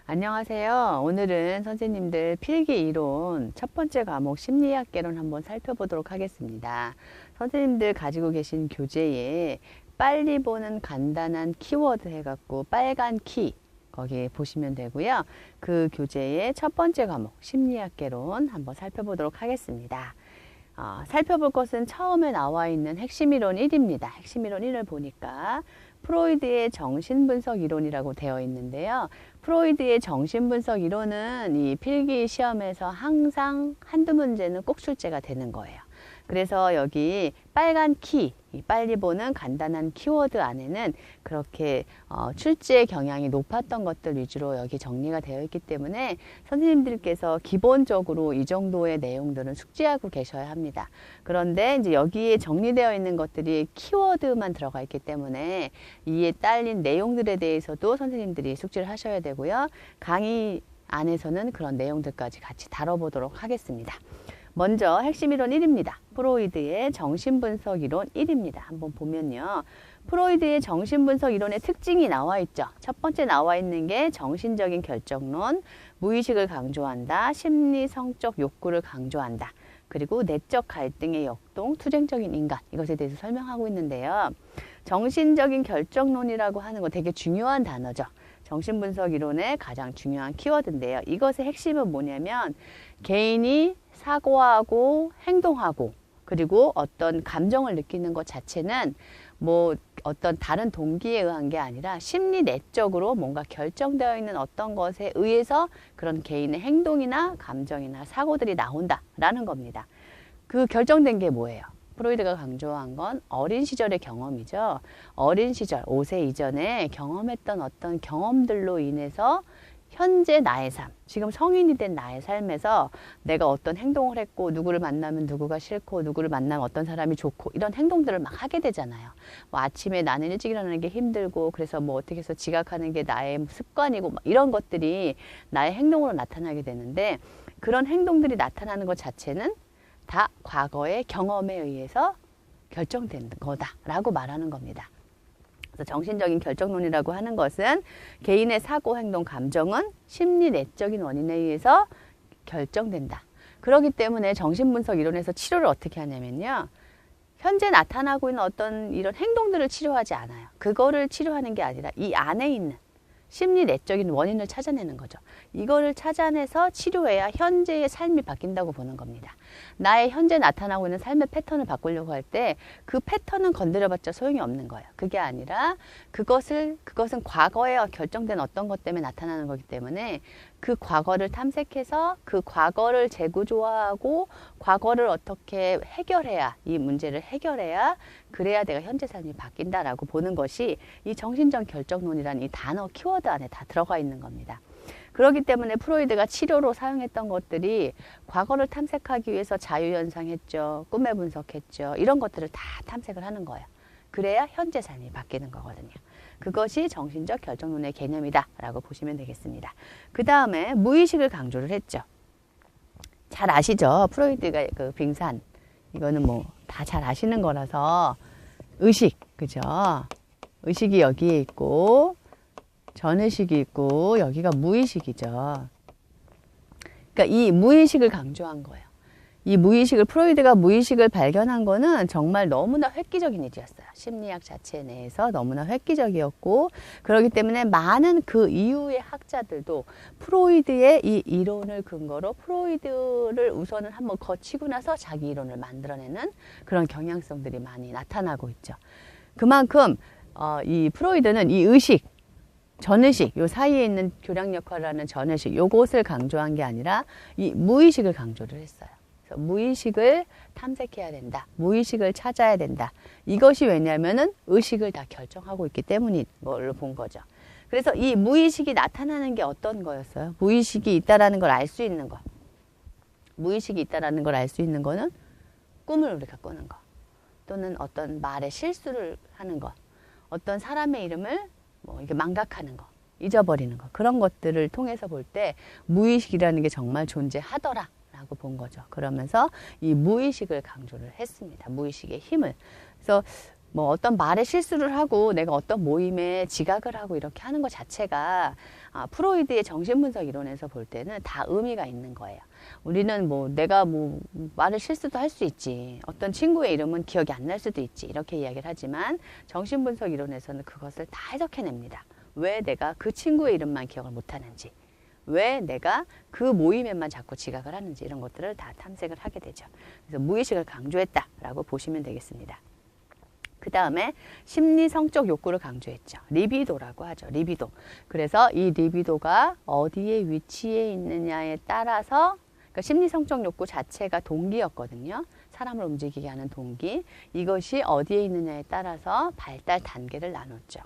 안녕하세요. 오늘은 선생님들 필기 이론 첫 번째 과목 심리학개론 한번 살펴보도록 하겠습니다. 선생님들 가지고 계신 교재에 빨리 보는 간단한 키워드 해갖고 빨간 키 거기 보시면 되고요. 그 교재의 첫 번째 과목 심리학개론 한번 살펴보도록 하겠습니다. 살펴볼 것은 처음에 나와 있는 핵심이론 1입니다. 핵심이론 1을 보니까 프로이드의 정신분석 이론이라고 되어 있는데요. 프로이드의 정신분석 이론은 이 필기 시험에서 항상 한두 문제는 꼭 출제가 되는 거예요. 그래서 여기 빨간 키, 빨리 보는 간단한 키워드 안에는 그렇게 출제 경향이 높았던 것들 위주로 여기 정리가 되어 있기 때문에 선생님들께서 기본적으로 이 정도의 내용들은 숙지하고 계셔야 합니다. 그런데 이제 여기에 정리되어 있는 것들이 키워드만 들어가 있기 때문에 이에 딸린 내용들에 대해서도 선생님들이 숙지를 하셔야 되고요. 강의 안에서는 그런 내용들까지 같이 다뤄보도록 하겠습니다. 먼저 핵심이론 1입니다. 프로이드의 정신분석 이론 1입니다. 한번 보면요. 프로이드의 정신분석 이론의 특징이 나와 있죠. 첫 번째 나와 있는 게 정신적인 결정론, 무의식을 강조한다, 심리, 성적 욕구를 강조한다. 그리고 내적 갈등의 역동, 투쟁적인 인간 이것에 대해서 설명하고 있는데요. 정신적인 결정론이라고 하는 거 되게 중요한 단어죠. 정신분석 이론의 가장 중요한 키워드인데요. 이것의 핵심은 뭐냐면 개인이 사고하고 행동하고 그리고 어떤 감정을 느끼는 것 자체는 뭐 어떤 다른 동기에 의한 게 아니라 심리 내적으로 뭔가 결정되어 있는 어떤 것에 의해서 그런 개인의 행동이나 감정이나 사고들이 나온다라는 겁니다. 그 결정된 게 뭐예요? 프로이드가 강조한 건 어린 시절의 경험이죠. 어린 시절, 5세 이전에 경험했던 어떤 경험들로 인해서 현재 나의 삶, 지금 성인이 된 나의 삶에서 내가 어떤 행동을 했고 누구를 만나면 누구가 싫고 누구를 만나면 어떤 사람이 좋고 이런 행동들을 막 하게 되잖아요. 뭐 아침에 나는 일찍 일어나는 게 힘들고 그래서 뭐 어떻게 해서 지각하는 게 나의 습관이고 막 이런 것들이 나의 행동으로 나타나게 되는데 그런 행동들이 나타나는 것 자체는 다 과거의 경험에 의해서 결정된 거다라고 말하는 겁니다. 그래서 정신적인 결정론이라고 하는 것은 개인의 사고, 행동, 감정은 심리 내적인 원인에 의해서 결정된다. 그렇기 때문에 정신분석 이론에서 치료를 어떻게 하냐면요. 현재 나타나고 있는 어떤 이런 행동들을 치료하지 않아요. 그거를 치료하는 게 아니라 이 안에 있는 심리 내적인 원인을 찾아내는 거죠. 이거를 찾아내서 치료해야 현재의 삶이 바뀐다고 보는 겁니다. 나의 현재 나타나고 있는 삶의 패턴을 바꾸려고 할 때 그 패턴은 건드려봤자 소용이 없는 거예요. 그게 아니라 그것은 과거에 결정된 어떤 것 때문에 나타나는 거기 때문에 그 과거를 탐색해서 그 과거를 재구조화하고 과거를 어떻게 해결해야 이 문제를 해결해야 그래야 내가 현재 삶이 바뀐다라고 보는 것이 이 정신적 결정론이라는 이 단어 키워드 안에 다 들어가 있는 겁니다. 그렇기 때문에 프로이드가 치료로 사용했던 것들이 과거를 탐색하기 위해서 자유현상했죠. 꿈의 분석했죠. 이런 것들을 다 탐색을 하는 거예요. 그래야 현재 삶이 바뀌는 거거든요. 그것이 정신적 결정론의 개념이다 라고 보시면 되겠습니다. 그 다음에 무의식을 강조를 했죠. 잘 아시죠? 프로이드가 그 빙산 이거는 뭐 다 잘 아시는 거라서 의식 그죠? 의식이 여기에 있고 전의식이 있고 여기가 무의식이죠. 그러니까 이 무의식을 강조한 거예요. 이 무의식을 프로이드가 무의식을 발견한 거는 정말 너무나 획기적인 일이었어요. 심리학 자체 내에서 너무나 획기적이었고 그렇기 때문에 많은 그 이후의 학자들도 프로이드의 이 이론을 근거로 프로이드를 우선은 한번 거치고 나서 자기 이론을 만들어내는 그런 경향성들이 많이 나타나고 있죠. 그만큼 이 프로이드는 이 의식 전의식, 요 사이에 있는 교량 역할을 하는 전의식, 요것을 강조한 게 아니라 이 무의식을 강조를 했어요. 그래서 무의식을 탐색해야 된다. 무의식을 찾아야 된다. 이것이 왜냐면은 의식을 다 결정하고 있기 때문인 걸로 본 거죠. 그래서 이 무의식이 나타나는 게 어떤 거였어요? 무의식이 있다라는 걸 알 수 있는 거. 무의식이 있다라는 걸 알 수 있는 거는 꿈을 우리가 꾸는 거. 또는 어떤 말의 실수를 하는 거. 어떤 사람의 이름을 뭐 이게 망각하는 거, 잊어버리는 거 그런 것들을 통해서 볼 때 무의식이라는 게 정말 존재하더라라고 본 거죠. 그러면서 이 무의식을 강조를 했습니다. 무의식의 힘을. 그래서 뭐 어떤 말에 실수를 하고 내가 어떤 모임에 지각을 하고 이렇게 하는 것 자체가 프로이드의 정신분석 이론에서 볼 때는 다 의미가 있는 거예요. 우리는 뭐 내가 뭐 말을 실수도 할 수 있지. 어떤 친구의 이름은 기억이 안 날 수도 있지. 이렇게 이야기를 하지만 정신분석 이론에서는 그것을 다 해석해냅니다. 왜 내가 그 친구의 이름만 기억을 못하는지. 왜 내가 그 모임에만 자꾸 지각을 하는지 이런 것들을 다 탐색을 하게 되죠. 그래서 무의식을 강조했다라고 보시면 되겠습니다. 그 다음에 심리 성적 욕구를 강조했죠. 리비도라고 하죠. 리비도. 그래서 이 리비도가 어디에 위치해 있느냐에 따라서 그러니까 심리 성적 욕구 자체가 동기였거든요. 사람을 움직이게 하는 동기. 이것이 어디에 있느냐에 따라서 발달 단계를 나눴죠.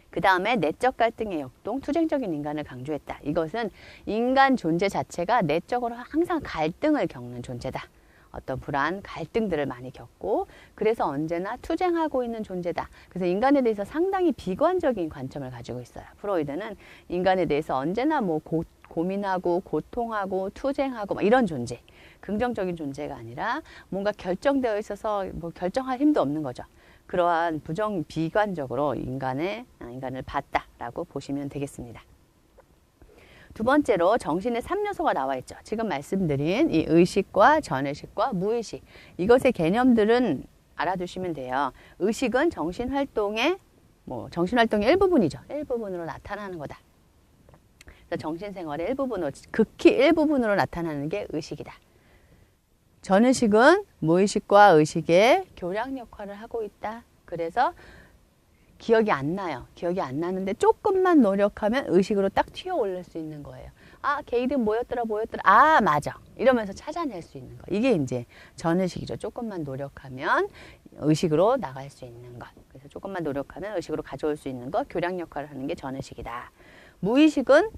그 다음에 내적 갈등의 역동, 투쟁적인 인간을 강조했다. 이것은 인간 존재 자체가 내적으로 항상 갈등을 겪는 존재다. 어떤 불안, 갈등들을 많이 겪고 그래서 언제나 투쟁하고 있는 존재다. 그래서 인간에 대해서 상당히 비관적인 관점을 가지고 있어요. 프로이드는 인간에 대해서 언제나 뭐 고민하고 고통하고 투쟁하고 막 이런 존재. 긍정적인 존재가 아니라 뭔가 결정되어 있어서 뭐 결정할 힘도 없는 거죠. 그러한 비관적으로 인간을 봤다라고 보시면 되겠습니다. 두 번째로 정신의 3요소가 나와 있죠. 지금 말씀드린 이 의식과 전의식과 무의식. 이것의 개념들은 알아두시면 돼요. 의식은 정신활동의 일부분이죠. 일부분으로 나타나는 거다. 그래서 정신생활의 일부분으로, 극히 일부분으로 나타나는 게 의식이다. 전의식은 무의식과 의식의 교량 역할을 하고 있다. 그래서 기억이 안 나요. 기억이 안 나는데 조금만 노력하면 의식으로 딱 튀어 올릴 수 있는 거예요. 아, 걔 이름 뭐였더라. 아, 맞아. 이러면서 찾아낼 수 있는 거. 이게 이제 전의식이죠. 조금만 노력하면 의식으로 나갈 수 있는 것. 그래서 조금만 노력하면 의식으로 가져올 수 있는 것. 교량 역할을 하는 게 전의식이다. 무의식은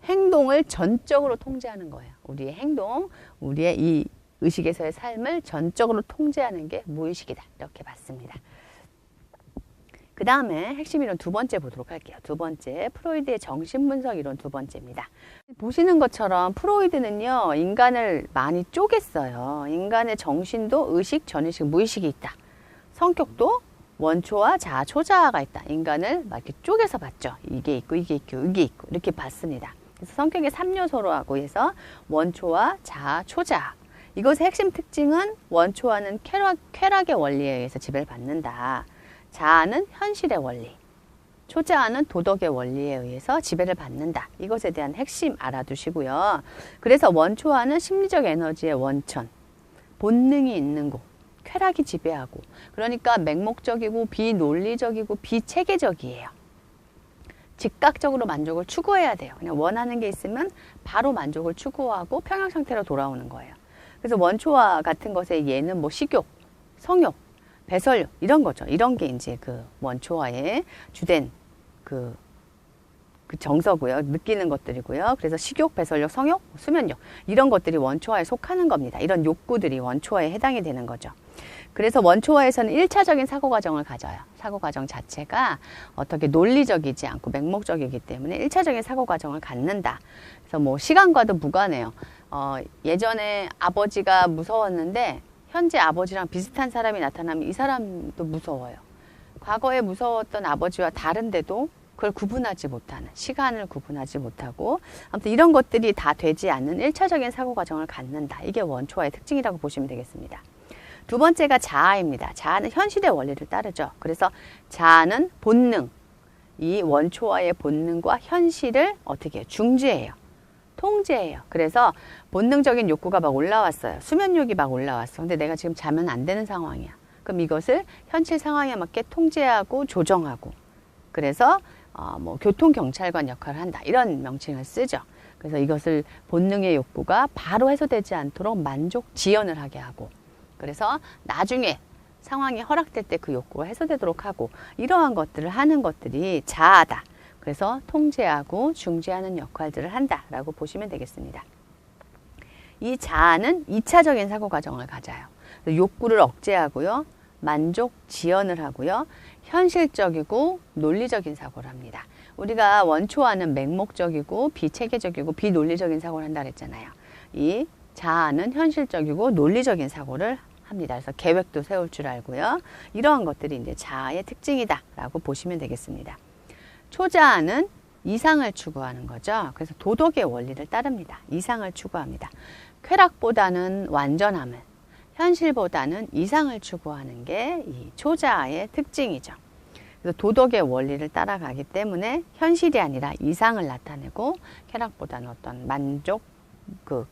행동을 전적으로 통제하는 거예요. 우리의 행동, 우리의 이 의식에서의 삶을 전적으로 통제하는 게 무의식이다. 이렇게 봤습니다. 그 다음에 핵심 이론 두 번째 보도록 할게요. 두 번째, 프로이드의 정신분석 이론 두 번째입니다. 보시는 것처럼 프로이드는요, 인간을 많이 쪼갰어요. 인간의 정신도 의식, 전의식, 무의식이 있다. 성격도 원초와 자아, 초자아가 있다. 인간을 막 이렇게 쪼개서 봤죠. 이게 있고, 이게 있고, 이게 있고, 이렇게 봤습니다. 그래서 성격의 3요소로 하고 해서 원초와 자아, 초자아. 이것의 핵심 특징은 원초와는 쾌락의 원리에 의해서 지배를 받는다. 자아는 현실의 원리, 초자아는 도덕의 원리에 의해서 지배를 받는다. 이것에 대한 핵심 알아두시고요. 그래서 원초와는 심리적 에너지의 원천, 본능이 있는 곳, 쾌락이 지배하고 그러니까 맹목적이고 비논리적이고 비체계적이에요. 즉각적으로 만족을 추구해야 돼요. 그냥 원하는 게 있으면 바로 만족을 추구하고 평형 상태로 돌아오는 거예요. 그래서 원초와 같은 것에 얘는 뭐 식욕, 성욕, 배설욕 이런 거죠. 이런 게 이제 그 원초와의 주된 그 정서고요. 느끼는 것들이고요. 그래서 식욕, 배설욕, 성욕, 수면욕 이런 것들이 원초와에 속하는 겁니다. 이런 욕구들이 원초와에 해당이 되는 거죠. 그래서 원초와에서는 1차적인 사고과정을 가져요. 사고과정 자체가 어떻게 논리적이지 않고 맹목적이기 때문에 1차적인 사고과정을 갖는다. 그래서 뭐 시간과도 무관해요. 예전에 아버지가 무서웠는데 현재 아버지랑 비슷한 사람이 나타나면 이 사람도 무서워요. 과거에 무서웠던 아버지와 다른데도 그걸 구분하지 못하는, 시간을 구분하지 못하고 아무튼 이런 것들이 다 되지 않는 1차적인 사고과정을 갖는다. 이게 원초와의 특징이라고 보시면 되겠습니다. 두 번째가 자아입니다. 자아는 현실의 원리를 따르죠. 그래서 자아는 본능, 이 원초와의 본능과 현실을 어떻게 해요? 중재해요. 통제해요. 그래서 본능적인 욕구가 막 올라왔어요. 수면욕이 막 올라왔어. 근데 내가 지금 자면 안 되는 상황이야. 그럼 이것을 현실 상황에 맞게 통제하고 조정하고 그래서 뭐 교통경찰관 역할을 한다. 이런 명칭을 쓰죠. 그래서 이것을 본능의 욕구가 바로 해소되지 않도록 만족 지연을 하게 하고 그래서 나중에 상황이 허락될 때 그 욕구가 해소되도록 하고 이러한 것들을 하는 것들이 자아다. 그래서 통제하고 중재하는 역할들을 한다라고 보시면 되겠습니다. 이 자아는 2차적인 사고 과정을 가져요. 욕구를 억제하고요. 만족 지연을 하고요. 현실적이고 논리적인 사고를 합니다. 우리가 원초와는 맹목적이고 비체계적이고 비논리적인 사고를 한다 그랬잖아요. 이 자아는 현실적이고 논리적인 사고를 합니다. 그래서 계획도 세울 줄 알고요. 이러한 것들이 이제 자아의 특징이다라고 보시면 되겠습니다. 초자아는 이상을 추구하는 거죠. 그래서 도덕의 원리를 따릅니다. 이상을 추구합니다. 쾌락보다는 완전함을, 현실보다는 이상을 추구하는 게 이 초자아의 특징이죠. 그래서 도덕의 원리를 따라가기 때문에 현실이 아니라 이상을 나타내고 쾌락보다는 어떤 만족,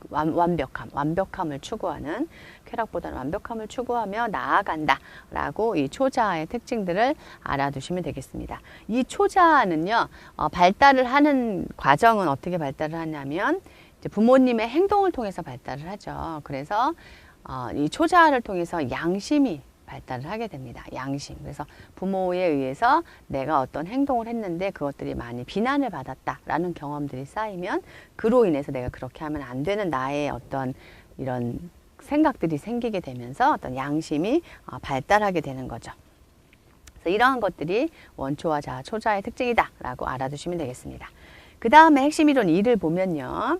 완벽함을 추구하는, 쾌락보다는 완벽함을 추구하며 나아간다라고 이 초자아의 특징들을 알아두시면 되겠습니다. 이 초자아는요, 발달을 하는 과정은 어떻게 발달을 하냐면 이제 부모님의 행동을 통해서 발달을 하죠. 그래서 이 초자아를 통해서 양심이 발달을 하게 됩니다. 양심. 그래서 부모에 의해서 내가 어떤 행동을 했는데 그것들이 많이 비난을 받았다라는 경험들이 쌓이면 그로 인해서 내가 그렇게 하면 안 되는 나의 어떤 이런 생각들이 생기게 되면서 어떤 양심이 발달하게 되는 거죠. 그래서 이러한 것들이 원초와 자아, 초자아의 특징이다라고 알아두시면 되겠습니다. 그 다음에 핵심 이론 2를 보면요.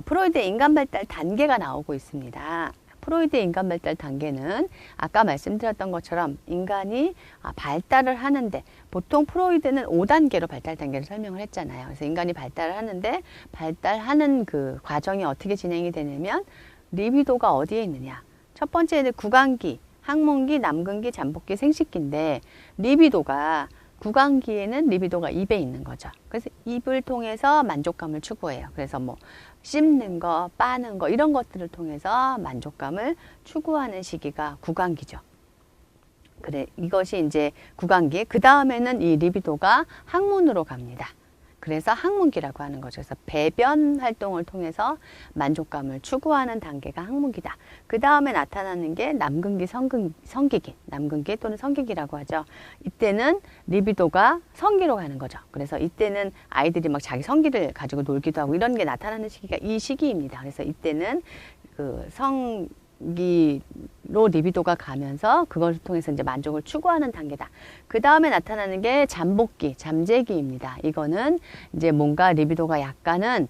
프로이드의 인간 발달 단계가 나오고 있습니다. 프로이드의 인간 발달 단계는 아까 말씀드렸던 것처럼 인간이 발달을 하는데 보통 프로이드는 5단계로 발달 단계를 설명을 했잖아요. 그래서 인간이 발달을 하는데 발달하는 그 과정이 어떻게 진행이 되냐면 리비도가 어디에 있느냐. 첫 번째는 구강기, 항문기, 남근기, 잠복기, 생식기인데 리비도가 구강기에는 리비도가 입에 있는 거죠. 그래서 입을 통해서 만족감을 추구해요. 그래서 뭐 씹는 거, 빠는 거 이런 것들을 통해서 만족감을 추구하는 시기가 구강기죠. 그래, 이것이 이제 구강기. 그 다음에는 이 리비도가 항문으로 갑니다. 그래서 항문기라고 하는 거죠. 그래서 배변 활동을 통해서 만족감을 추구하는 단계가 항문기다. 그 다음에 나타나는 게 남근기, 성기기, 남근기 또는 성기기라고 하죠. 이때는 리비도가 성기로 가는 거죠. 그래서 이때는 아이들이 막 자기 성기를 가지고 놀기도 하고 이런 게 나타나는 시기가 이 시기입니다. 그래서 이때는 그 성기로 리비도가 가면서 그걸 통해서 이제 만족을 추구하는 단계다. 그 다음에 나타나는 게 잠복기, 잠재기입니다. 이거는 이제 뭔가 리비도가 약간은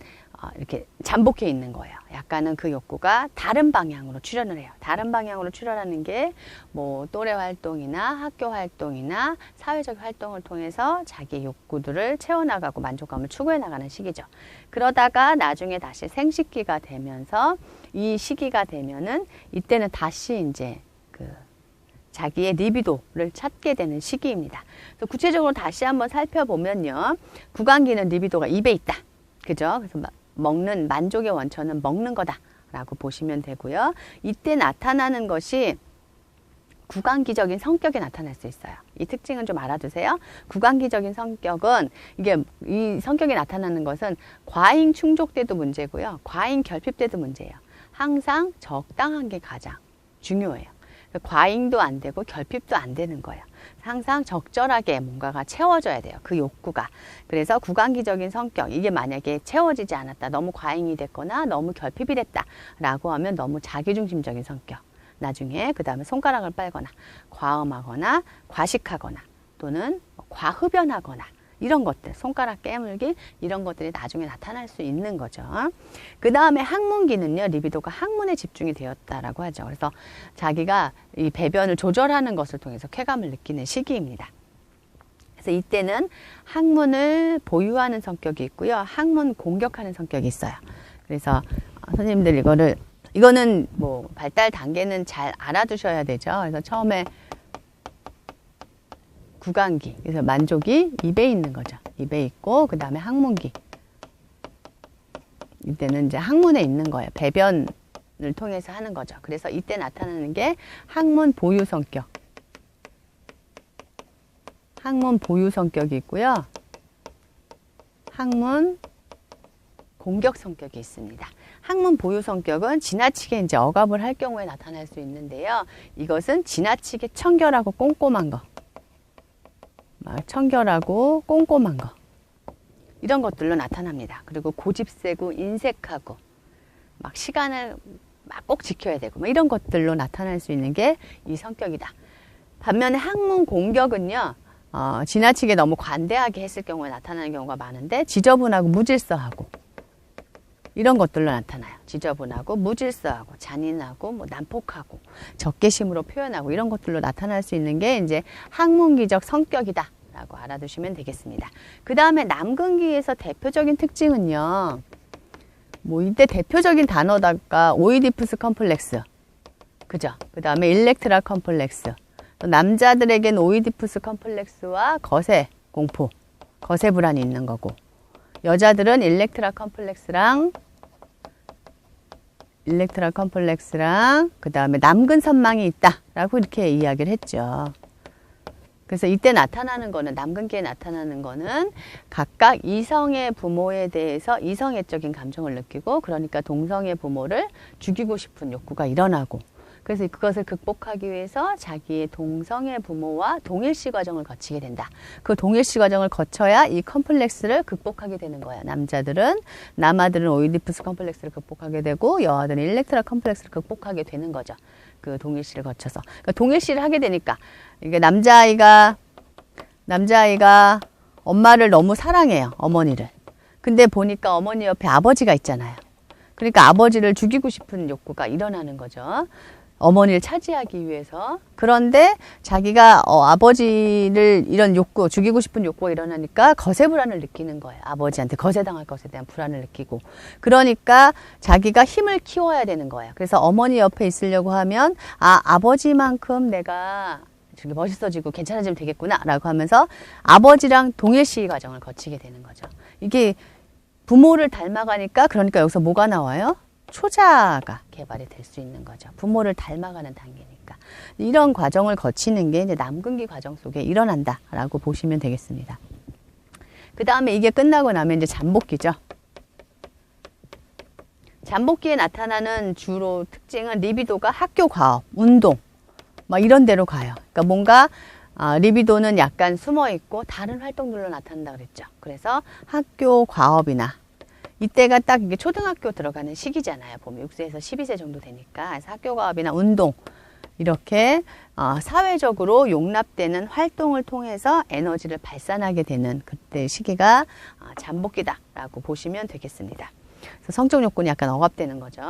이렇게 잠복해 있는 거예요. 약간은 그 욕구가 다른 방향으로 출현을 해요. 다른 방향으로 출현하는 게 뭐 또래 활동이나 학교 활동이나 사회적 활동을 통해서 자기 욕구들을 채워나가고 만족감을 추구해 나가는 시기죠. 그러다가 나중에 다시 생식기가 되면서 이 시기가 되면은 이때는 다시 이제 그 자기의 리비도를 찾게 되는 시기입니다. 그래서 구체적으로 다시 한번 살펴보면요. 구강기는 리비도가 입에 있다. 그죠? 그래서 먹는 만족의 원천은 먹는 거다라고 보시면 되고요. 이때 나타나는 것이 구강기적인 성격에 나타날 수 있어요. 이 특징은 좀 알아두세요. 구강기적인 성격은 이게 이 성격이 나타나는 것은 과잉 충족 때도 문제고요. 과잉 결핍 때도 문제예요. 항상 적당한 게 가장 중요해요. 과잉도 안 되고 결핍도 안 되는 거예요. 항상 적절하게 뭔가가 채워져야 돼요. 그 욕구가. 그래서 구강기적인 성격, 이게 만약에 채워지지 않았다. 너무 과잉이 됐거나 너무 결핍이 됐다라고 하면 너무 자기중심적인 성격. 나중에 그 다음에 손가락을 빨거나 과음하거나 과식하거나 또는 과흡연하거나 이런 것들, 손가락 깨물기 이런 것들이 나중에 나타날 수 있는 거죠. 그 다음에 항문기는요, 리비도가 항문에 집중이 되었다라고 하죠. 그래서 자기가 이 배변을 조절하는 것을 통해서 쾌감을 느끼는 시기입니다. 그래서 이때는 항문을 보유하는 성격이 있고요, 항문 공격하는 성격이 있어요. 그래서 선생님들 이거는 뭐 발달 단계는 잘 알아두셔야 되죠. 그래서 처음에 구강기, 그래서 만족이 입에 있는 거죠. 입에 있고 그 다음에 항문기. 이때는 이제 항문에 있는 거예요. 배변을 통해서 하는 거죠. 그래서 이때 나타나는 게 항문 보유 성격. 항문 보유 성격이 있고요. 항문 공격 성격이 있습니다. 항문 보유 성격은 지나치게 이제 억압을 할 경우에 나타날 수 있는데요. 이것은 지나치게 청결하고 꼼꼼한 거. 청결하고 꼼꼼한 거 이런 것들로 나타납니다. 그리고 고집세고 인색하고 막 시간을 막 꼭 지켜야 되고 막 이런 것들로 나타날 수 있는 게 이 성격이다. 반면에 항문 공격은요, 지나치게 너무 관대하게 했을 경우에 나타나는 경우가 많은데 지저분하고 무질서하고 이런 것들로 나타나요. 지저분하고 무질서하고 잔인하고 뭐 난폭하고 적개심으로 표현하고 이런 것들로 나타날 수 있는 게 이제 학문기적 성격이다 라고 알아두시면 되겠습니다. 그 다음에 남근기에서 대표적인 특징은요. 뭐 이때 대표적인 단어다가 오이디푸스 컴플렉스, 그죠? 그 다음에 일렉트라 컴플렉스. 또 남자들에겐 오이디푸스 컴플렉스와 거세 공포, 거세 불안이 있는 거고, 여자들은 일렉트라 컴플렉스랑 그 다음에 남근 선망이 있다라고 이렇게 이야기를 했죠. 그래서 이때 나타나는 거는, 남근기에 나타나는 거는 각각 이성의 부모에 대해서 이성애적인 감정을 느끼고, 그러니까 동성의 부모를 죽이고 싶은 욕구가 일어나고, 그래서 그것을 극복하기 위해서 자기의 동성의 부모와 동일시 과정을 거치게 된다. 그 동일시 과정을 거쳐야 이 컴플렉스를 극복하게 되는 거야. 남아들은 오이디푸스 컴플렉스를 극복하게 되고, 여아들은 일렉트라 컴플렉스를 극복하게 되는 거죠. 그 동일시를 거쳐서. 그러니까 동일시를 하게 되니까, 이게 남자아이가 엄마를 너무 사랑해요. 어머니를. 근데 보니까 어머니 옆에 아버지가 있잖아요. 그러니까 아버지를 죽이고 싶은 욕구가 일어나는 거죠. 어머니를 차지하기 위해서. 그런데 자기가 아버지를 이런 욕구, 죽이고 싶은 욕구가 일어나니까 거세 불안을 느끼는 거예요. 아버지한테 거세당할 것에 대한 불안을 느끼고. 그러니까 자기가 힘을 키워야 되는 거예요. 그래서 어머니 옆에 있으려고 하면 아버지만큼 내가 저기 멋있어지고 괜찮아지면 되겠구나 라고 하면서 아버지랑 동일시 과정을 거치게 되는 거죠. 이게 부모를 닮아가니까, 그러니까 여기서 뭐가 나와요? 초자가 개발이 될 수 있는 거죠. 부모를 닮아가는 단계니까. 이런 과정을 거치는 게 이제 남근기 과정 속에 일어난다라고 보시면 되겠습니다. 그 다음에 이게 끝나고 나면 이제 잠복기죠. 잠복기에 나타나는 주로 특징은 리비도가 학교 과업, 운동, 막 이런 데로 가요. 그러니까 뭔가 리비도는 약간 숨어 있고 다른 활동들로 나타난다 그랬죠. 그래서 학교 과업이나, 이때가 딱 이게 초등학교 들어가는 시기잖아요. 보면 6세에서 12세 정도 되니까. 그래서 학교 과업이나 운동, 이렇게 사회적으로 용납되는 활동을 통해서 에너지를 발산하게 되는 그때 시기가 잠복기다라고 보시면 되겠습니다. 그래서 성적 욕구는 약간 억압되는 거죠.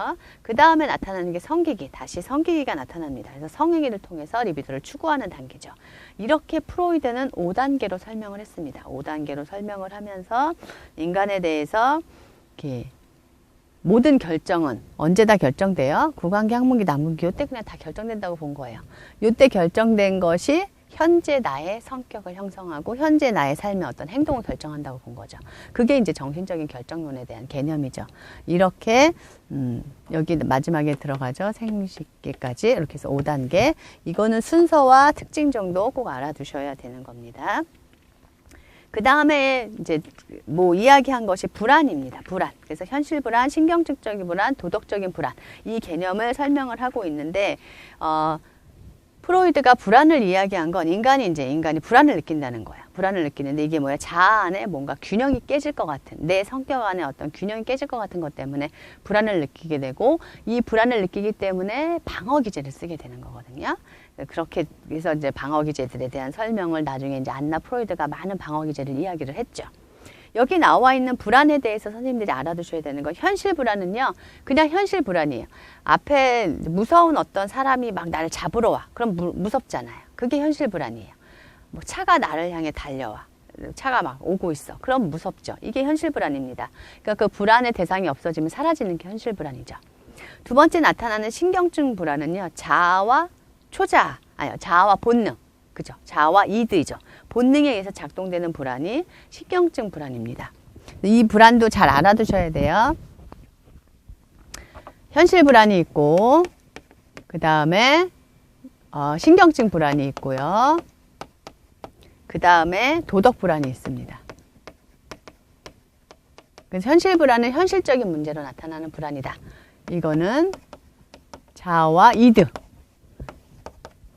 그 다음에 나타나는 게 성기기, 다시 성기기가 나타납니다. 그래서 성행위를 통해서 리비도를 추구하는 단계죠. 이렇게 프로이드는 5단계로 설명을 했습니다. 5단계로 설명을 하면서 인간에 대해서 이렇게 모든 결정은 언제 다 결정돼요? 구강기, 학문기, 남근기, 이때 그냥 다 결정된다고 본 거예요. 이때 결정된 것이 현재 나의 성격을 형성하고 현재 나의 삶의 어떤 행동을 결정한다고 본 거죠. 그게 이제 정신적인 결정론에 대한 개념이죠. 이렇게 여기 마지막에 들어가죠. 생식기까지 이렇게 해서 5단계. 이거는 순서와 특징 정도 꼭 알아두셔야 되는 겁니다. 그 다음에 이제 뭐 이야기한 것이 불안입니다. 불안. 그래서 현실 불안, 신경증적인 불안, 도덕적인 불안. 이 개념을 설명을 하고 있는데, 프로이드가 불안을 이야기한 건 인간이 불안을 느낀다는 거야. 불안을 느끼는데 이게 뭐야? 자아 안에 뭔가 균형이 깨질 것 같은, 내 성격 안에 어떤 균형이 깨질 것 같은 것 때문에 불안을 느끼게 되고, 이 불안을 느끼기 때문에 방어기제를 쓰게 되는 거거든요. 그렇게 해서 이제 방어기제들에 대한 설명을 나중에 이제 안나 프로이드가 많은 방어기제를 이야기를 했죠. 여기 나와 있는 불안에 대해서 선생님들이 알아두셔야 되는 건, 현실 불안은요, 그냥 현실 불안이에요. 앞에 무서운 어떤 사람이 막 나를 잡으러 와. 그럼 무섭잖아요. 그게 현실 불안이에요. 뭐 차가 나를 향해 달려와. 차가 막 오고 있어. 그럼 무섭죠. 이게 현실 불안입니다. 그러니까 그 불안의 대상이 없어지면 사라지는 게 현실 불안이죠. 두 번째 나타나는 신경증 불안은요, 자아와 본능. 그죠? 자아와 이드이죠. 본능에 의해서 작동되는 불안이 신경증 불안입니다. 이 불안도 잘 알아두셔야 돼요. 현실 불안이 있고, 그 다음에 신경증 불안이 있고요. 그 다음에 도덕 불안이 있습니다. 그래서 현실 불안은 현실적인 문제로 나타나는 불안이다. 이거는 자아와 이드.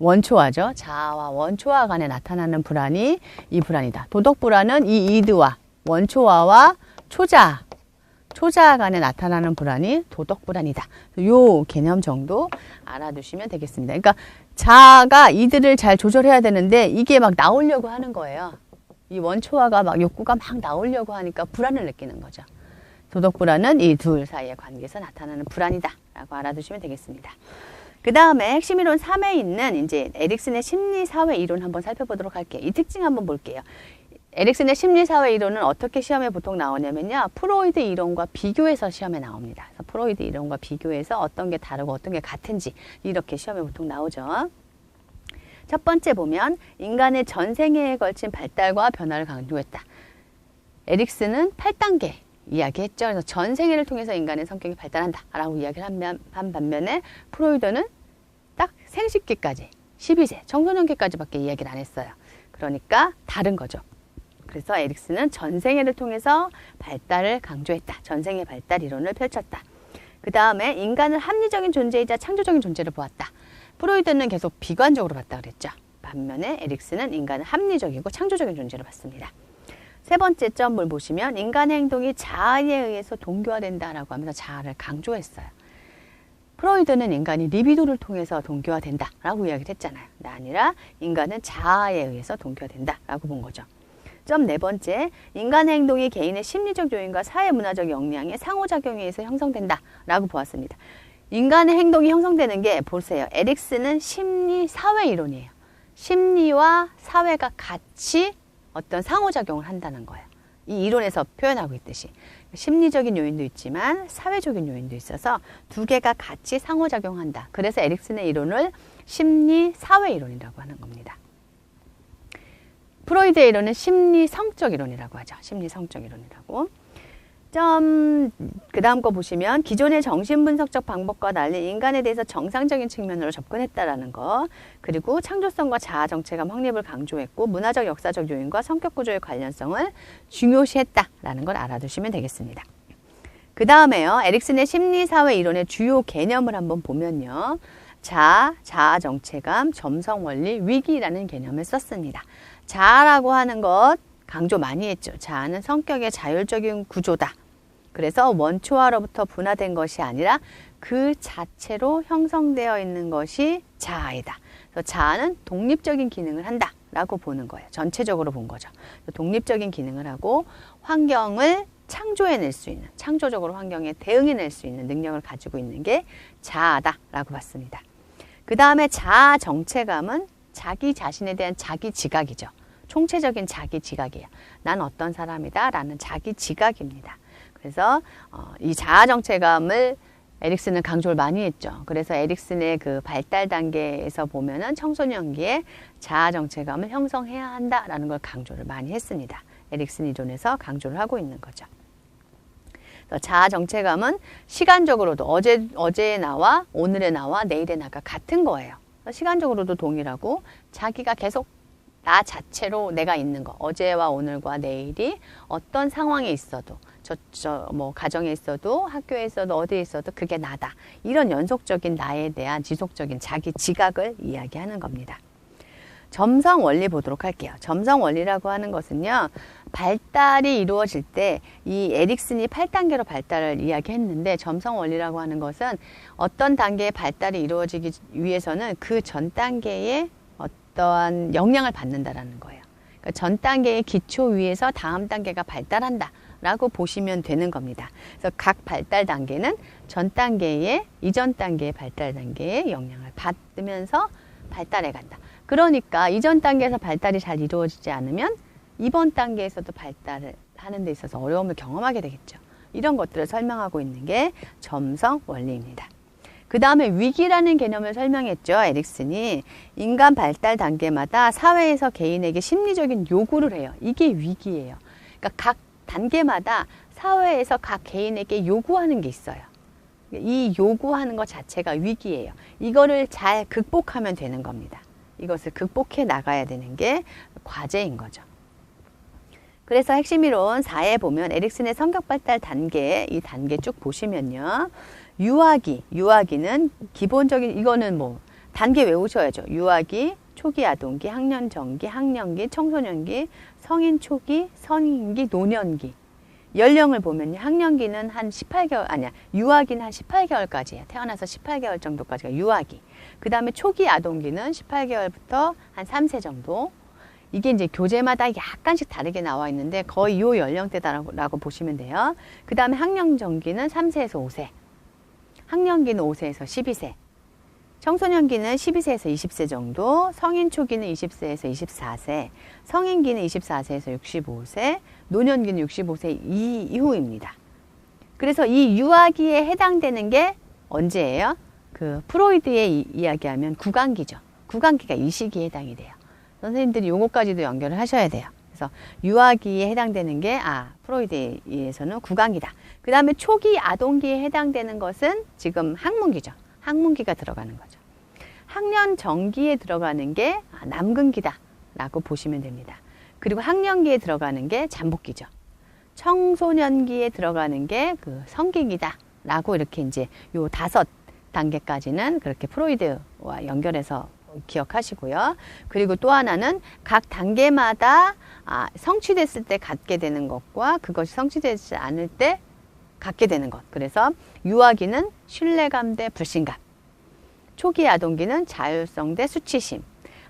원초화죠. 자아와 원초화 간에 나타나는 불안이 이 불안이다. 도덕 불안은 이 이드와 원초화와 초자아 간에 나타나는 불안이 도덕 불안이다. 요 개념 정도 알아두시면 되겠습니다. 그러니까 자아가 이드를 잘 조절해야 되는데 이게 막 나오려고 하는 거예요. 이 원초화가 막 욕구가 막 나오려고 하니까 불안을 느끼는 거죠. 도덕 불안은 이 둘 사이의 관계에서 나타나는 불안이다 라고 알아두시면 되겠습니다. 그 다음에 핵심 이론 3에 있는 이제 에릭슨의 심리사회 이론 한번 살펴보도록 할게요. 이 특징 한번 볼게요. 에릭슨의 심리사회 이론은 어떻게 시험에 보통 나오냐면요. 프로이드 이론과 비교해서 시험에 나옵니다. 그래서 프로이드 이론과 비교해서 어떤 게 다르고 어떤 게 같은지 이렇게 시험에 보통 나오죠. 첫 번째 보면 인간의 전생애에 걸친 발달과 변화를 강조했다. 에릭슨은 8단계 이야기했죠. 그래서 전생애를 통해서 인간의 성격이 발달한다 라고 이야기를 한 반면에 프로이드는 딱 생식기까지 12세 청소년기까지밖에 이야기를 안 했어요. 그러니까 다른 거죠. 그래서 에릭슨은 전생애를 통해서 발달을 강조했다. 전생애 발달 이론을 펼쳤다. 그 다음에 인간을 합리적인 존재이자 창조적인 존재로 보았다. 프로이드는 계속 비관적으로 봤다 그랬죠. 반면에 에릭슨은 인간을 합리적이고 창조적인 존재로 봤습니다. 세 번째 점을 보시면 인간의 행동이 자아에 의해서 동교화된다라고 하면서 자아를 강조했어요. 프로이드는 인간이 리비도를 통해서 동교화된다라고 이야기를 했잖아요. 아니라 인간은 자아에 의해서 동교화된다라고 본 거죠. 점 네 번째, 인간의 행동이 개인의 심리적 요인과 사회문화적 역량의 상호작용에 의해서 형성된다라고 보았습니다. 인간의 행동이 형성되는 게 보세요. 에릭슨은 심리사회 이론이에요. 심리와 사회가 같이 어떤 상호작용을 한다는 거예요. 이 이론에서 표현하고 있듯이 심리적인 요인도 있지만 사회적인 요인도 있어서 두 개가 같이 상호작용한다. 그래서 에릭슨의 이론을 심리사회 이론이라고 하는 겁니다. 프로이드의 이론은 심리성적 이론이라고 하죠. 심리성적 이론이라고. 그 다음 거 보시면 기존의 정신분석적 방법과 달리 인간에 대해서 정상적인 측면으로 접근했다라는 거, 그리고 창조성과 자아 정체감 확립을 강조했고 문화적 역사적 요인과 성격 구조의 관련성을 중요시했다라는 걸 알아두시면 되겠습니다. 그 다음에요. 에릭슨의 심리사회 이론의 주요 개념을 한번 보면요. 자아 정체감, 점성원리, 위기라는 개념을 썼습니다. 자아라고 하는 것 강조 많이 했죠. 자아는 성격의 자율적인 구조다. 그래서 원초화로부터 분화된 것이 아니라 그 자체로 형성되어 있는 것이 자아이다. 그래서 자아는 독립적인 기능을 한다라고 보는 거예요. 전체적으로 본 거죠. 독립적인 기능을 하고 환경을 창조해낼 수 있는, 창조적으로 환경에 대응해낼 수 있는 능력을 가지고 있는 게 자아다라고 봤습니다. 그 다음에 자아 정체감은 자기 자신에 대한 자기 지각이죠. 총체적인 자기 지각이에요. 난 어떤 사람이다 라는 자기 지각입니다. 그래서 이 자아 정체감을 에릭슨은 강조를 많이 했죠. 그래서 에릭슨의 그 발달 단계에서 보면은 청소년기에 자아 정체감을 형성해야 한다라는 걸 강조를 많이 했습니다. 에릭슨 이론에서 강조를 하고 있는 거죠. 자아 정체감은 시간적으로도 어제의 나와 오늘의 나와 내일의 나가 같은 거예요. 시간적으로도 동일하고 자기가 계속 나 자체로 내가 있는 거, 어제와 오늘과 내일이 어떤 상황에 있어도 뭐 가정에 있어도 학교에 있어도 어디에 있어도 그게 나다. 이런 연속적인 나에 대한 지속적인 자기 지각을 이야기하는 겁니다. 점성 원리 보도록 할게요. 점성 원리라고 하는 것은요. 발달이 이루어질 때 이 에릭슨이 8단계로 발달을 이야기했는데 점성 원리라고 하는 것은 어떤 단계의 발달이 이루어지기 위해서는 그 전 단계에 어떠한 영향을 받는다라는 거예요. 그러니까 전 단계의 기초 위에서 다음 단계가 발달한다 라고 보시면 되는 겁니다. 그래서 각 발달 단계는 전 단계의 이전 단계의 발달 단계에 영향을 받으면서 발달해 간다. 그러니까 이전 단계에서 발달이 잘 이루어지지 않으면 이번 단계에서도 발달을 하는 데 있어서 어려움을 경험하게 되겠죠. 이런 것들을 설명하고 있는 게 점성 원리입니다. 그 다음에 위기라는 개념을 설명했죠. 에릭슨이 인간 발달 단계마다 사회에서 개인에게 심리적인 요구를 해요. 이게 위기예요. 그러니까 각 단계마다 사회에서 각 개인에게 요구하는 게 있어요. 이 요구하는 것 자체가 위기예요. 이거를 잘 극복하면 되는 겁니다. 이것을 극복해 나가야 되는 게 과제인 거죠. 그래서 핵심 이론 4에 보면 에릭슨의 성격 발달 단계, 이 단계 쭉 보시면요. 유아기는 기본적인, 이거는 뭐 단계 외우셔야죠. 유아기, 초기 아동기, 학년 전기, 학령기, 청소년기, 성인 초기, 성인기, 노년기. 연령을 보면요. 학령기는 한 18개월, 아니야. 유아기는 한 18개월까지예요. 태어나서 18개월 정도까지가 유아기. 그 다음에 초기 아동기는 18개월부터 한 3세 정도. 이게 이제 교재마다 약간씩 다르게 나와 있는데 거의 이 연령대다라고 보시면 돼요. 그 다음에 학령정기는 3세에서 5세, 학령기는 5세에서 12세, 청소년기는 12세에서 20세 정도, 성인 초기는 20세에서 24세, 성인기는 24세에서 65세, 노년기는 65세 이후입니다. 그래서 이 유아기에 해당되는 게 언제예요? 그 프로이드의 이야기하면 구강기죠. 구강기가 이 시기에 해당이 돼요. 선생님들이 요거까지도 연결을 하셔야 돼요. 그래서 유아기에 해당되는 게 프로이드에 의해서는 구강기다. 그 다음에 초기 아동기에 해당되는 것은 지금 학문기죠. 학문기가 들어가는 거죠. 학년 정기에 들어가는 게 남근기다 라고 보시면 됩니다. 그리고 학령기에 들어가는 게 잠복기죠. 청소년기에 들어가는 게 그 성기기다 라고 이렇게 이제 요 5단계까지는 그렇게 프로이드와 연결해서 기억하시고요. 그리고 또 하나는 각 단계마다 성취됐을 때 갖게 되는 것과 그것이 성취되지 않을 때 갖게 되는 것. 그래서 유아기는 신뢰감 대 불신감, 초기 아동기는 자율성 대 수치심,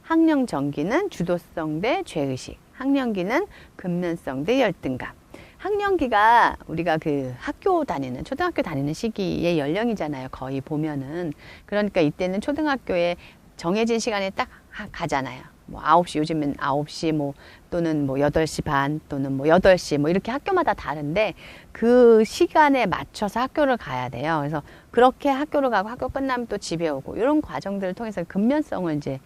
학령 정기는 주도성 대 죄의식, 학령기는 근면성 대 열등감. 학령기가 우리가 그 학교 다니는, 초등학교 다니는 시기의 연령이잖아요. 거의 보면은. 그러니까 이때는 초등학교에 정해진 시간에 딱 가잖아요. 뭐 9시, 요즘은 9시 뭐 또는 뭐 8시 반 또는 뭐 8시 뭐 이렇게 학교마다 다른데 그 시간에 맞춰서 학교를 가야 돼요. 그래서 그렇게 학교를 가고 학교 끝나면 또 집에 오고 이런 과정들을 통해서 근면성을 이제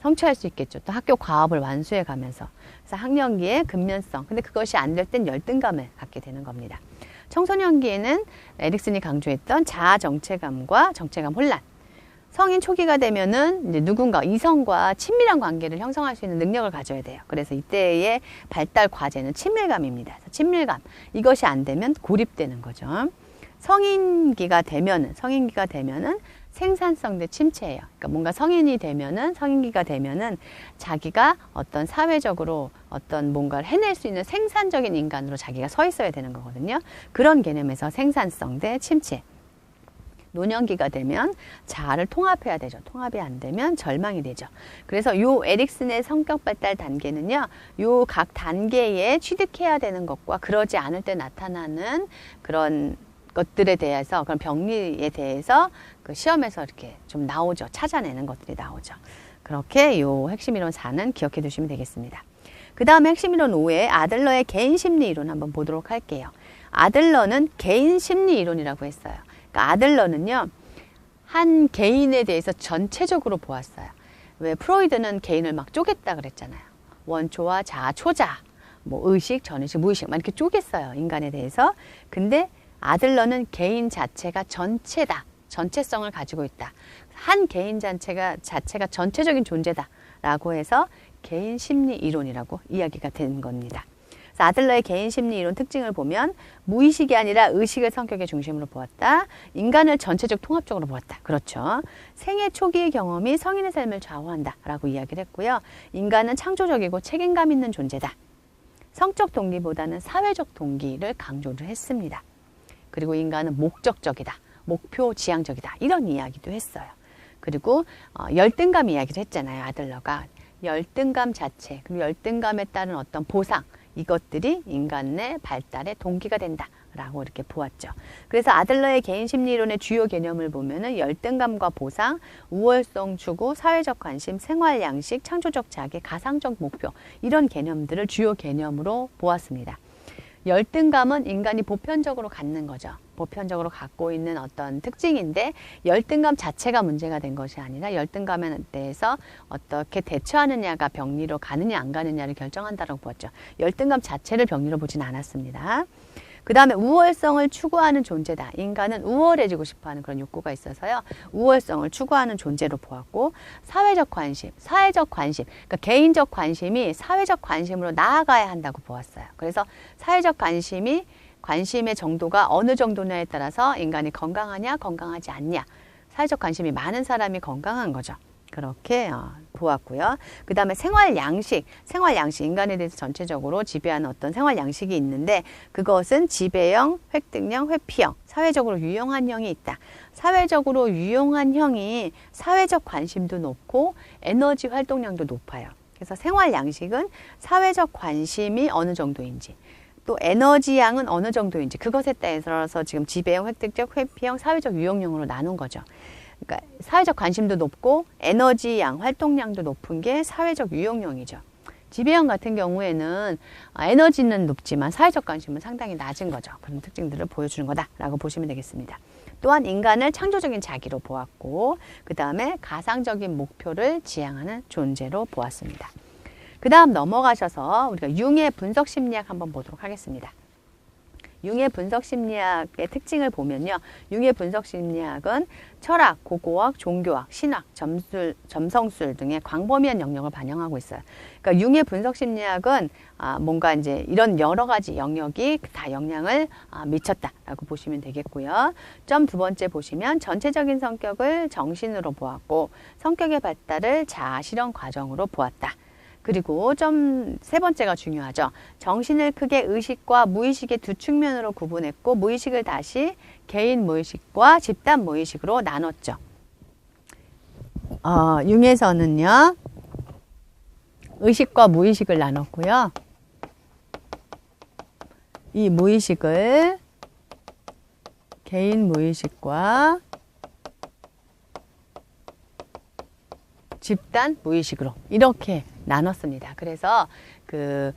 성취할 수 있겠죠. 또 학교 과업을 완수해 가면서. 그래서 학령기에 근면성. 근데 그것이 안 될 땐 열등감을 갖게 되는 겁니다. 청소년기에는 에릭슨이 강조했던 자아 정체감과 정체감 혼란. 성인 초기가 되면은 이제 누군가 이성과 친밀한 관계를 형성할 수 있는 능력을 가져야 돼요. 그래서 이때의 발달 과제는 친밀감입니다. 친밀감. 이것이 안 되면 고립되는 거죠. 성인기가 되면은 생산성 대 침체예요. 그러니까 뭔가 성인기가 되면은 자기가 어떤 사회적으로 어떤 뭔가를 해낼 수 있는 생산적인 인간으로 자기가 서 있어야 되는 거거든요. 그런 개념에서 생산성 대 침체. 노년기가 되면 자아를 통합해야 되죠. 통합이 안 되면 절망이 되죠. 그래서 요 에릭슨의 성격 발달 단계는요, 요 각 단계에 취득해야 되는 것과 그러지 않을 때 나타나는 그런 것들에 대해서, 그런 병리에 대해서 그 시험에서 이렇게 좀 나오죠. 찾아내는 것들이 나오죠. 그렇게 요 핵심 이론 4는 기억해 두시면 되겠습니다. 그 다음에 핵심 이론 5에 아들러의 개인 심리 이론 한번 보도록 할게요. 아들러는 개인 심리 이론이라고 했어요. 그러니까 아들러는요, 한 개인에 대해서 전체적으로 보았어요. 왜 프로이드는 개인을 막 쪼갰다 그랬잖아요. 원초와 자아, 초자, 뭐 의식, 전의식, 무의식 막 이렇게 쪼갰어요. 인간에 대해서. 근데 아들러는 개인 자체가 전체다. 전체성을 가지고 있다. 한 개인 자체가 전체적인 존재다. 라고 해서 개인 심리 이론이라고 이야기가 된 겁니다. 그래서 아들러의 개인 심리 이론 특징을 보면 무의식이 아니라 의식을 성격의 중심으로 보았다. 인간을 전체적 통합적으로 보았다. 그렇죠. 생애 초기의 경험이 성인의 삶을 좌우한다. 라고 이야기를 했고요. 인간은 창조적이고 책임감 있는 존재다. 성적 동기보다는 사회적 동기를 강조를 했습니다. 그리고 인간은 목적적이다. 목표 지향적이다. 이런 이야기도 했어요. 그리고 열등감 이야기도 했잖아요. 아들러가. 열등감 자체, 그리고 열등감에 따른 어떤 보상, 이것들이 인간의 발달의 동기가 된다라고 이렇게 보았죠. 그래서 아들러의 개인 심리론의 주요 개념을 보면은 열등감과 보상, 우월성 추구, 사회적 관심, 생활 양식, 창조적 자기, 가상적 목표, 이런 개념들을 주요 개념으로 보았습니다. 열등감은 인간이 보편적으로 갖는 거죠. 보편적으로 갖고 있는 어떤 특징인데, 열등감 자체가 문제가 된 것이 아니라 열등감에 대해서 어떻게 대처하느냐가 병리로 가느냐 안 가느냐를 결정한다고 보았죠. 열등감 자체를 병리로 보진 않았습니다. 그 다음에 우월성을 추구하는 존재다. 인간은 우월해지고 싶어하는 그런 욕구가 있어서요. 우월성을 추구하는 존재로 보았고, 사회적 관심, 그러니까 개인적 관심이 사회적 관심으로 나아가야 한다고 보았어요. 그래서 사회적 관심의 정도가 어느 정도냐에 따라서 인간이 건강하냐, 건강하지 않냐. 사회적 관심이 많은 사람이 건강한 거죠. 그렇게 보았고요. 그 다음에 생활 양식, 인간에 대해서 전체적으로 지배하는 어떤 생활 양식이 있는데, 그것은 지배형, 획득형, 회피형, 사회적으로 유용한 형이 있다. 사회적으로 유용한 형이 사회적 관심도 높고 에너지 활동량도 높아요. 그래서 생활 양식은 사회적 관심이 어느 정도인지, 또 에너지 양은 어느 정도인지, 그것에 따라서 지금 지배형, 획득적, 회피형, 사회적 유용형으로 나눈 거죠. 그러니까 사회적 관심도 높고 에너지 양, 활동량도 높은 게 사회적 유용형이죠. 지배형 같은 경우에는 에너지는 높지만 사회적 관심은 상당히 낮은 거죠. 그런 특징들을 보여주는 거다라고 보시면 되겠습니다. 또한 인간을 창조적인 자기로 보았고, 그 다음에 가상적인 목표를 지향하는 존재로 보았습니다. 그 다음 넘어가셔서 우리가 융의 분석 심리학 한번 보도록 하겠습니다. 융의 분석 심리학의 특징을 보면요. 융의 분석 심리학은 철학, 고고학, 종교학, 신학, 점성술 등의 광범위한 영역을 반영하고 있어요. 그러니까 융의 분석 심리학은 뭔가 이제 이런 여러 가지 영역이 다 영향을 미쳤다라고 보시면 되겠고요. 점 두 번째 보시면 전체적인 성격을 정신으로 보았고, 성격의 발달을 자아 실현 과정으로 보았다. 그리고 점 세 번째가 중요하죠. 정신을 크게 의식과 무의식의 두 측면으로 구분했고, 무의식을 다시 개인 무의식과 집단 무의식으로 나눴죠. 융에서는요, 의식과 무의식을 나눴고요. 이 무의식을 개인 무의식과 집단 무의식으로 이렇게 나눴습니다. 그래서 그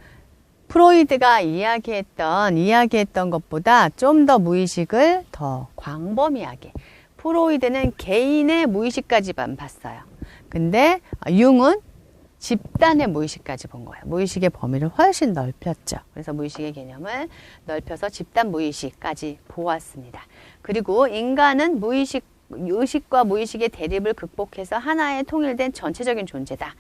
프로이드가 이야기했던 것보다 좀 더 무의식을 더 광범위하게, 프로이드는 개인의 무의식까지만 봤어요. 근데 융은 집단의 무의식까지 본 거예요. 무의식의 범위를 훨씬 넓혔죠. 그래서 무의식의 개념을 넓혀서 집단 무의식까지 보았습니다. 그리고 인간은 의식과 무의식의 대립을 극복해서 하나의 통일된 전체적인 존재다.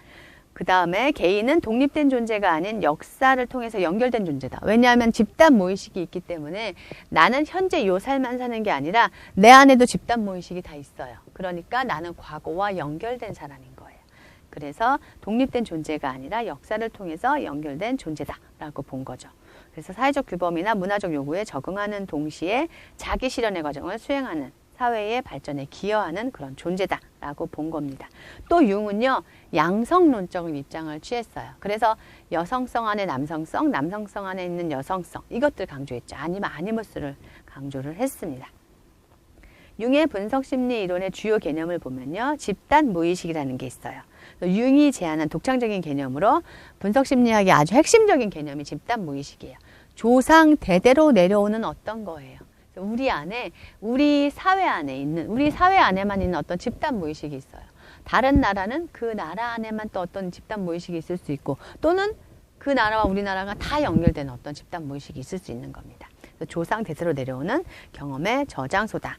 그 다음에 개인은 독립된 존재가 아닌 역사를 통해서 연결된 존재다. 왜냐하면 집단 무의식이 있기 때문에 나는 현재 요 삶만 사는 게 아니라 내 안에도 집단 무의식이 다 있어요. 그러니까 나는 과거와 연결된 사람인 거예요. 그래서 독립된 존재가 아니라 역사를 통해서 연결된 존재다라고 본 거죠. 그래서 사회적 규범이나 문화적 요구에 적응하는 동시에 자기 실현의 과정을 수행하는, 사회의 발전에 기여하는 그런 존재다라고 본 겁니다. 또 융은요, 양성론적인 입장을 취했어요. 그래서 여성성 안에 남성성, 남성성 안에 있는 여성성, 이것들 강조했죠. 아니머스를 강조를 했습니다. 융의 분석심리 이론의 주요 개념을 보면요, 집단 무의식이라는 게 있어요. 융이 제안한 독창적인 개념으로 분석심리학의 아주 핵심적인 개념이 집단 무의식이에요. 조상 대대로 내려오는 어떤 거예요. 우리 안에, 우리 사회 안에만 있는 어떤 집단 무의식이 있어요. 다른 나라는 그 나라 안에만 또 어떤 집단 무의식이 있을 수 있고, 또는 그 나라와 우리나라가 다 연결된 어떤 집단 무의식이 있을 수 있는 겁니다. 그래서 조상 대대로 내려오는 경험의 저장소다.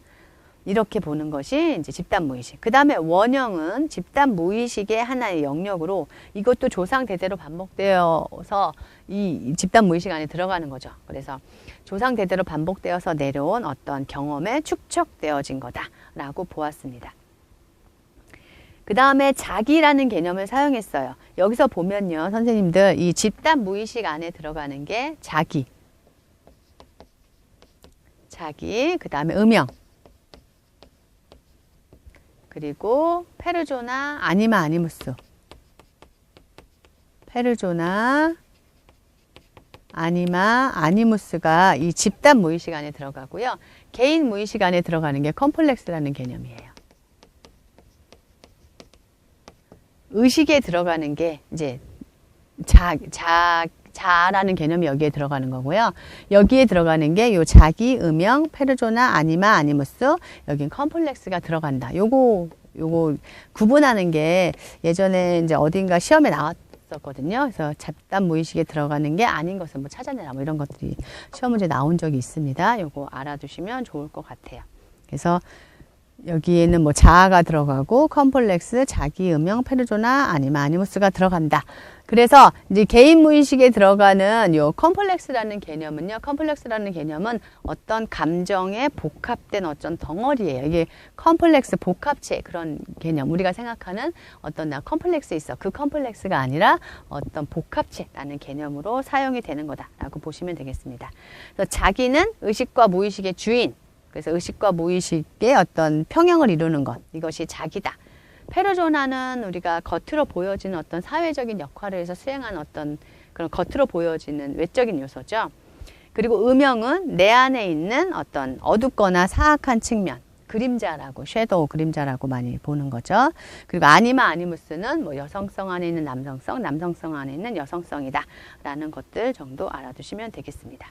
이렇게 보는 것이 이제 집단 무의식. 그 다음에 원형은 집단 무의식의 하나의 영역으로, 이것도 조상 대대로 반복되어서 이 집단 무의식 안에 들어가는 거죠. 그래서 조상 대대로 반복되어서 내려온 어떤 경험에 축적되어진 거다라고 보았습니다. 그 다음에 자기라는 개념을 사용했어요. 여기서 보면요, 선생님들, 이 집단 무의식 안에 들어가는 게 자기, 그 다음에 음영, 그리고 페르조나, 아니마, 아니무스. 페르조나, 아니마, 아니무스가 이 집단 무의식 안에 들어가고요. 개인 무의식 안에 들어가는 게 컴플렉스라는 개념이에요. 의식에 들어가는 게 이제 자라는 개념이 여기에 들어가는 거고요. 여기에 들어가는 게 요 자기, 음영, 페르조나, 아니마, 아니무스, 여긴 컴플렉스가 들어간다. 요거 구분하는 게 예전에 이제 어딘가 시험에 나왔었거든요. 그래서 집단 무의식에 들어가는 게 아닌 것을 뭐 찾아내라, 뭐 이런 것들이 시험 문제 나온 적이 있습니다. 요거 알아두시면 좋을 것 같아요. 그래서 여기에는 뭐 자아가 들어가고 컴플렉스, 자기, 음영, 페르조나, 아니마, 아니무스가 들어간다. 그래서 이제 개인 무의식에 들어가는 요 컴플렉스라는 개념은요, 컴플렉스라는 개념은 어떤 감정의 복합된 어떤 덩어리예요. 이게 컴플렉스, 복합체, 그런 개념. 우리가 생각하는 어떤 나 컴플렉스 있어. 그 컴플렉스가 아니라 어떤 복합체라는 개념으로 사용이 되는 거다라고 보시면 되겠습니다. 그래서 자기는 의식과 무의식의 주인. 그래서 의식과 무의식의 어떤 평형을 이루는 것, 이것이 자기다. 페르소나는 우리가 겉으로 보여지는 어떤 사회적인 역할을 해서 수행한 어떤 그런 겉으로 보여지는 외적인 요소죠. 그리고 음영은 내 안에 있는 어떤 어둡거나 사악한 측면, 그림자라고, 섀도우 그림자라고 많이 보는 거죠. 그리고 아니마 아니무스는 뭐 여성성 안에 있는 남성성, 남성성 안에 있는 여성성이다 라는 것들 정도 알아두시면 되겠습니다.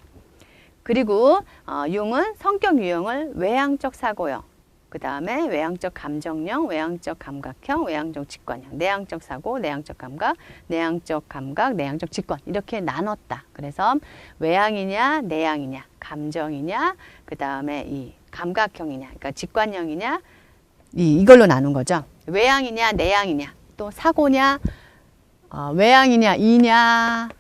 그리고 융은 성격 유형을 외향적 사고형, 그 다음에 외향적 감정형, 외향적 감각형, 외향적 직관형, 내향적 사고, 내향적 감각, 내향적 감각, 내향적 직관 이렇게 나눴다. 그래서 외향이냐, 내향이냐, 감정이냐, 그 다음에 이 감각형이냐, 그러니까 직관형이냐, 이걸로 나눈 거죠. 외향이냐, 내향이냐, 또 사고냐, 외향이냐, 이냐,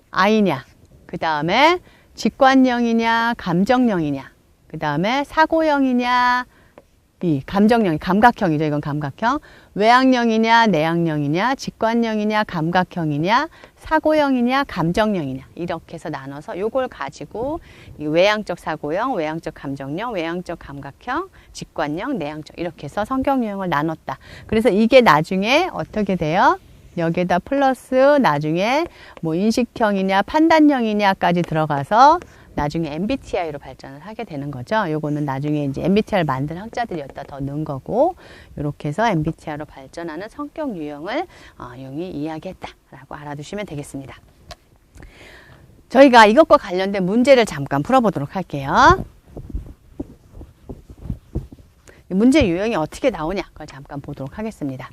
아이냐, 그 다음에 직관형이냐, 감정형이냐, 그 다음에 사고형이냐, 이 감정형, 감각형이죠. 이건 감각형. 외향형이냐, 내향형이냐, 직관형이냐, 감각형이냐, 사고형이냐, 감정형이냐 이렇게 해서 나눠서 요걸 가지고 이 외향적 사고형, 외향적 감정형, 외향적 감각형, 직관형, 내향적 이렇게 해서 성격 유형을 나눴다. 그래서 이게 나중에 어떻게 돼요? 여기에다 플러스 나중에 뭐 인식형이냐, 판단형이냐까지 들어가서 나중에 MBTI로 발전을 하게 되는 거죠. 요거는 나중에 이제 MBTI를 만든 학자들이 여기다 더 넣은 거고, 요렇게 해서 MBTI로 발전하는 성격 유형을 융이 이야기했다라고 알아두시면 되겠습니다. 저희가 이것과 관련된 문제를 잠깐 풀어보도록 할게요. 문제 유형이 어떻게 나오냐, 그걸 잠깐 보도록 하겠습니다.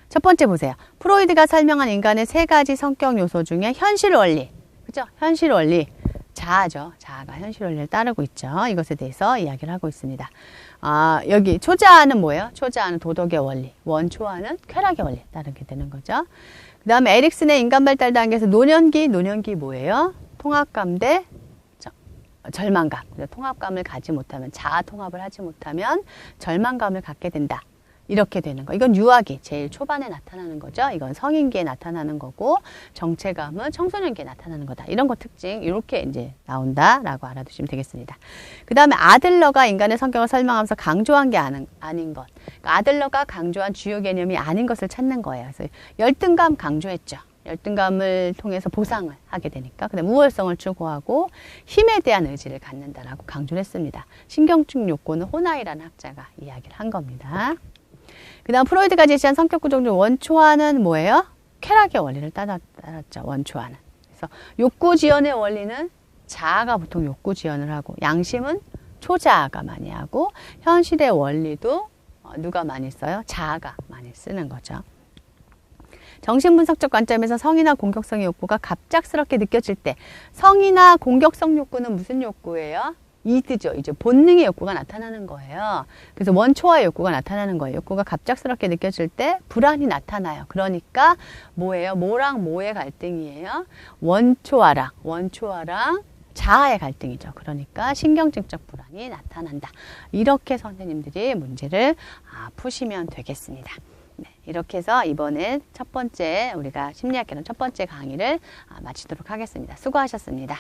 첫 번째 보세요. 프로이드가 설명한 인간의 세 가지 성격 요소 중에 현실 원리, 그죠? 현실 원리. 자아죠. 자아가 현실 원리를 따르고 있죠. 이것에 대해서 이야기를 하고 있습니다. 여기 초자아는 뭐예요? 초자아는 도덕의 원리, 원초아는 쾌락의 원리 따르게 되는 거죠. 그 다음에 에릭슨의 인간 발달 단계에서 노년기 뭐예요? 통합감 대 절망감. 통합감을 가지 못하면, 자아 통합을 하지 못하면 절망감을 갖게 된다. 이렇게 되는 거. 이건 유아기, 제일 초반에 나타나는 거죠. 이건 성인기에 나타나는 거고, 정체감은 청소년기에 나타나는 거다. 이런 거 특징, 이렇게 이제 나온다라고 알아두시면 되겠습니다. 그 다음에 아들러가 인간의 성격을 설명하면서 강조한 게 아닌 것. 그러니까 아들러가 강조한 주요 개념이 아닌 것을 찾는 거예요. 그래서 열등감 강조했죠. 열등감을 통해서 보상을 하게 되니까. 그다음에 우월성을 추구하고 힘에 대한 의지를 갖는다라고 강조를 했습니다. 신경증 욕구는 호나이라는 학자가 이야기를 한 겁니다. 그 다음 프로이드가 제시한 성격 구조 중 원초아는 뭐예요? 쾌락의 원리를 따랐죠. 원초아는. 그래서 욕구 지연의 원리는 자아가 보통 욕구 지연을 하고, 양심은 초자아가 많이 하고, 현실의 원리도 누가 많이 써요? 자아가 많이 쓰는 거죠. 정신분석적 관점에서 성이나 공격성의 욕구가 갑작스럽게 느껴질 때, 성이나 공격성 욕구는 무슨 욕구예요? 이드죠. 이제 본능의 욕구가 나타나는 거예요. 그래서 원초아의 욕구가 나타나는 거예요. 욕구가 갑작스럽게 느껴질 때 불안이 나타나요. 그러니까 뭐예요? 뭐랑 뭐의 갈등이에요? 원초아랑 자아의 갈등이죠. 그러니까 신경증적 불안이 나타난다. 이렇게 선생님들이 문제를 푸시면 되겠습니다. 네, 이렇게 해서 이번에 첫 번째, 우리가 심리학개론 첫 번째 강의를 마치도록 하겠습니다. 수고하셨습니다.